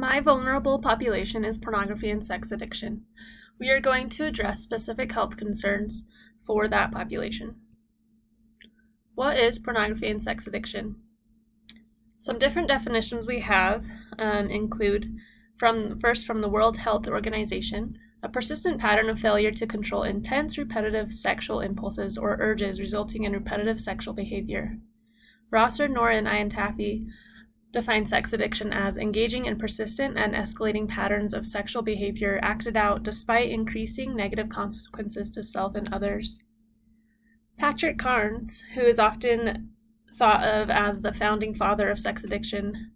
My vulnerable population is pornography and sex addiction. We are going to address specific health concerns for that population. What is pornography and sex addiction? Some different definitions we have include first from the World Health Organization, a persistent pattern of failure to control intense, repetitive sexual impulses or urges resulting in repetitive sexual behavior. Rosser, Nor, and Iantafi define sex addiction as engaging in persistent and escalating patterns of sexual behavior acted out despite increasing negative consequences to self and others. Patrick Carnes, who is often thought of as the founding father of sex addiction,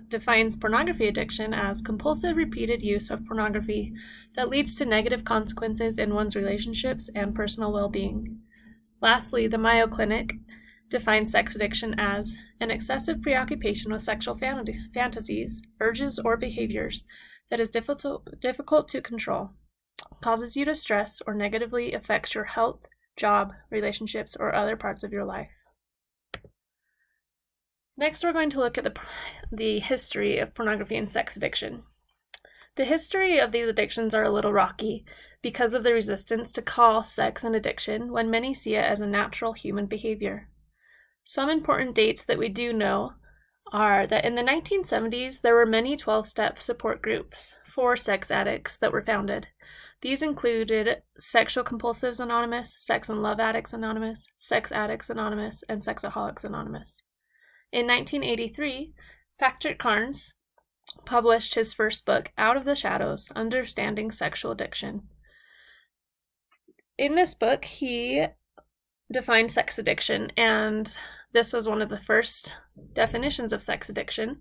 defines pornography addiction as compulsive repeated use of pornography that leads to negative consequences in one's relationships and personal well-being. Lastly, the Mayo Clinic defines sex addiction as an excessive preoccupation with sexual fantasies, urges, or behaviors that is difficult to control, causes you to stress, or negatively affects your health, job, relationships, or other parts of your life. Next, we're going to look at the history of pornography and sex addiction. The history of these addictions are a little rocky because of the resistance to call sex an addiction when many see it as a natural human behavior. Some important dates that we do know are that in the 1970s, there were many 12-step support groups for sex addicts that were founded. These included Sexual Compulsives Anonymous, Sex and Love Addicts Anonymous, Sex Addicts Anonymous, and Sexaholics Anonymous. In 1983, Patrick Carnes published his first book, Out of the Shadows: Understanding Sexual Addiction. In this book, he defined sex addiction, and this was one of the first definitions of sex addiction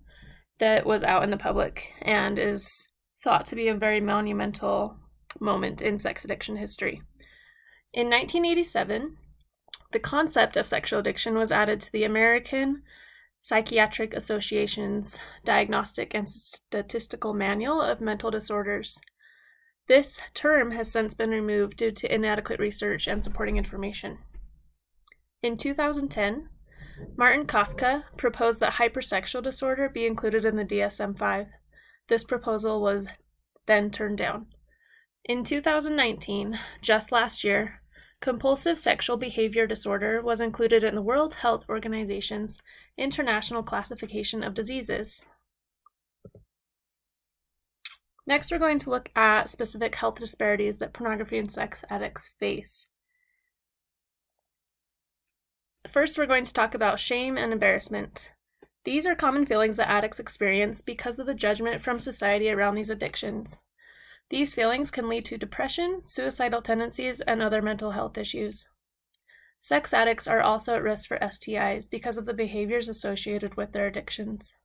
that was out in the public and is thought to be a very monumental moment in sex addiction history. In 1987, the concept of sexual addiction was added to the American Psychiatric Association's Diagnostic and Statistical Manual of Mental Disorders. This term has since been removed due to inadequate research and supporting information. In 2010, Martin Kafka proposed that hypersexual disorder be included in the DSM-5. This proposal was then turned down. In 2019, just last year, compulsive sexual behavior disorder was included in the World Health Organization's International Classification of Diseases. Next, we're going to look at specific health disparities that pornography and sex addicts face. First, we're going to talk about shame and embarrassment. These are common feelings that addicts experience because of the judgment from society around these addictions. These feelings can lead to depression, suicidal tendencies, and other mental health issues. Sex addicts are also at risk for STIs because of the behaviors associated with their addictions.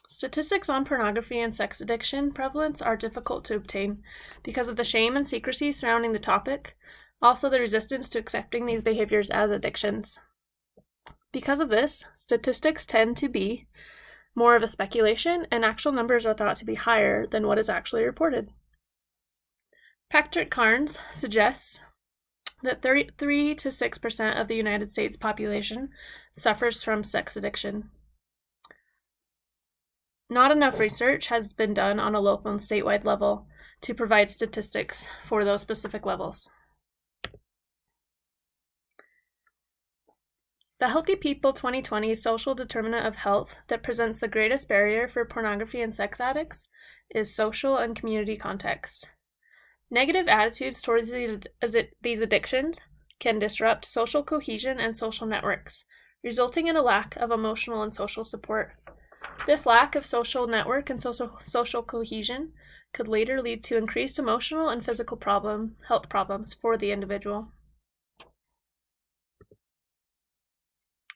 Statistics on pornography and sex addiction prevalence are difficult to obtain because of the shame and secrecy surrounding the topic, also the resistance to accepting these behaviors as addictions. Because of this, statistics tend to be more of a speculation, and actual numbers are thought to be higher than what is actually reported. Patrick Carnes suggests that 3 to 6% of the United States population suffers from sex addiction. Not enough research has been done on a local and statewide level to provide statistics for those specific levels. The Healthy People 2020 social determinant of health that presents the greatest barrier for pornography and sex addicts is social and community context. Negative attitudes towards these addictions can disrupt social cohesion and social networks, resulting in a lack of emotional and social support. This lack of social network and social cohesion could later lead to increased emotional and physical health problems for the individual.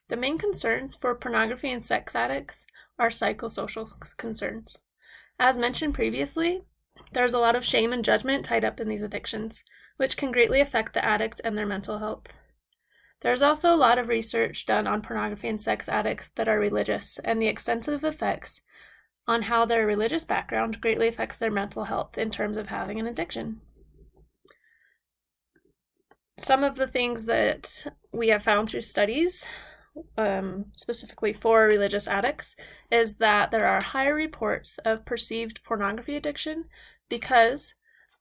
The main concerns for pornography and sex addicts are psychosocial concerns. As mentioned previously, there's a lot of shame and judgment tied up in these addictions, which can greatly affect the addict and their mental health. There's also a lot of research done on pornography and sex addicts that are religious, and the extensive effects on how their religious background greatly affects their mental health in terms of having an addiction. Some of the things that we have found through studies specifically for religious addicts, is that there are higher reports of perceived pornography addiction because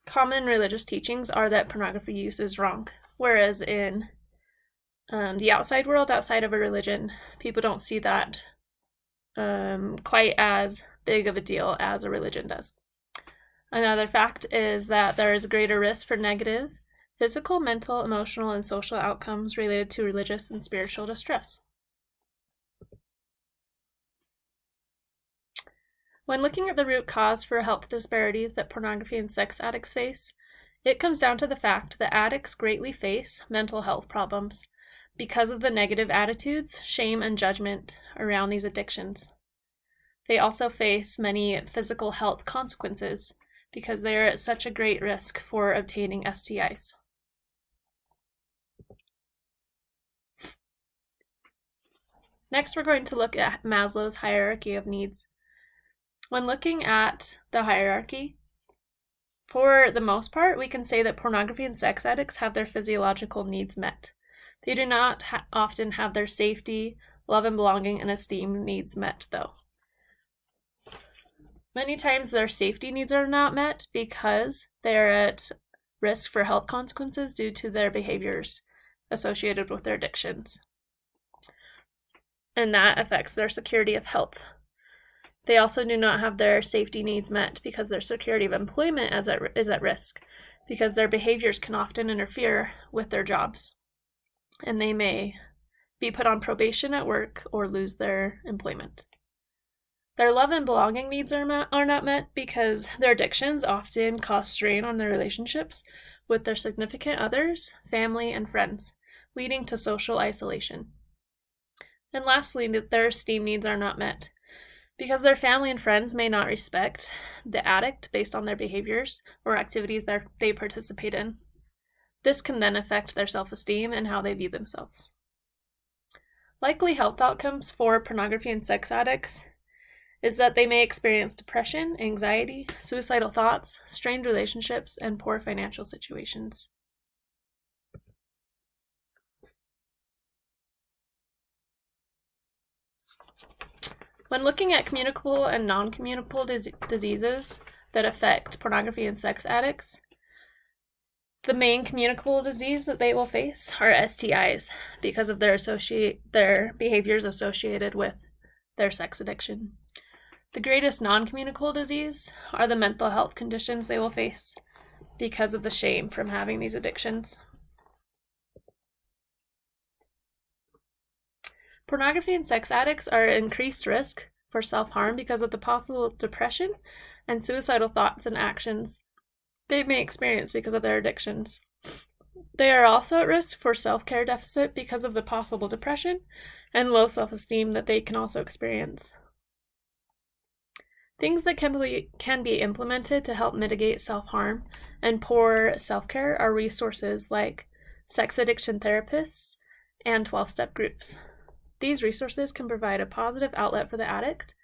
common religious teachings are that pornography use is wrong, whereas in the outside world, outside of a religion, people don't see that quite as big of a deal as a religion does. Another fact is that there is a greater risk for negative physical, mental, emotional, and social outcomes related to religious and spiritual distress. When looking at the root cause for health disparities that pornography and sex addicts face, it comes down to the fact that addicts greatly face mental health problems because of the negative attitudes, shame, and judgment around these addictions. They also face many physical health consequences because they are at such a great risk for obtaining STIs. Next, we're going to look at Maslow's hierarchy of needs. When looking at the hierarchy, for the most part, we can say that pornography and sex addicts have their physiological needs met. They do not often have their safety, love and belonging, and esteem needs met, though. Many times their safety needs are not met because they are at risk for health consequences due to their behaviors associated with their addictions. And that affects their security of health. They also do not have their safety needs met because their security of employment is at risk, because their behaviors can often interfere with their jobs, and they may be put on probation at work or lose their employment. Their love and belonging needs are not met because their addictions often cause strain on their relationships with their significant others, family, and friends, leading to social isolation. And lastly, their esteem needs are not met because their family and friends may not respect the addict based on their behaviors or activities that they participate in. This can then affect their self-esteem and how they view themselves. Likely health outcomes for pornography and sex addicts is that they may experience depression, anxiety, suicidal thoughts, strained relationships, and poor financial situations. When looking at communicable and non-communicable diseases that affect pornography and sex addicts, the main communicable disease that they will face are STIs because of their behaviors associated with their sex addiction. The greatest non-communicable disease are the mental health conditions they will face because of the shame from having these addictions. Pornography and sex addicts are at increased risk for self-harm because of the possible depression and suicidal thoughts and actions they may experience because of their addictions. They are also at risk for self-care deficit because of the possible depression and low self-esteem that they can also experience. Things that can be implemented to help mitigate self-harm and poor self-care are resources like sex addiction therapists and 12-step groups. These resources can provide a positive outlet for the addict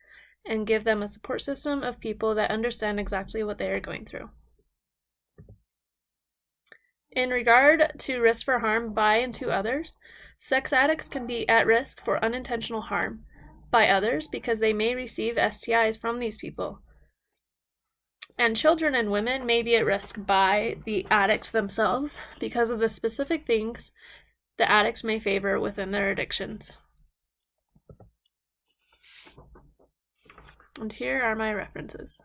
and give them a support system of people that understand exactly what they are going through. In regard to risk for harm by and to others, sex addicts can be at risk for unintentional harm by others because they may receive STIs from these people. And children and women may be at risk by the addict themselves because of the specific things the addict may favor within their addictions. And here are my references.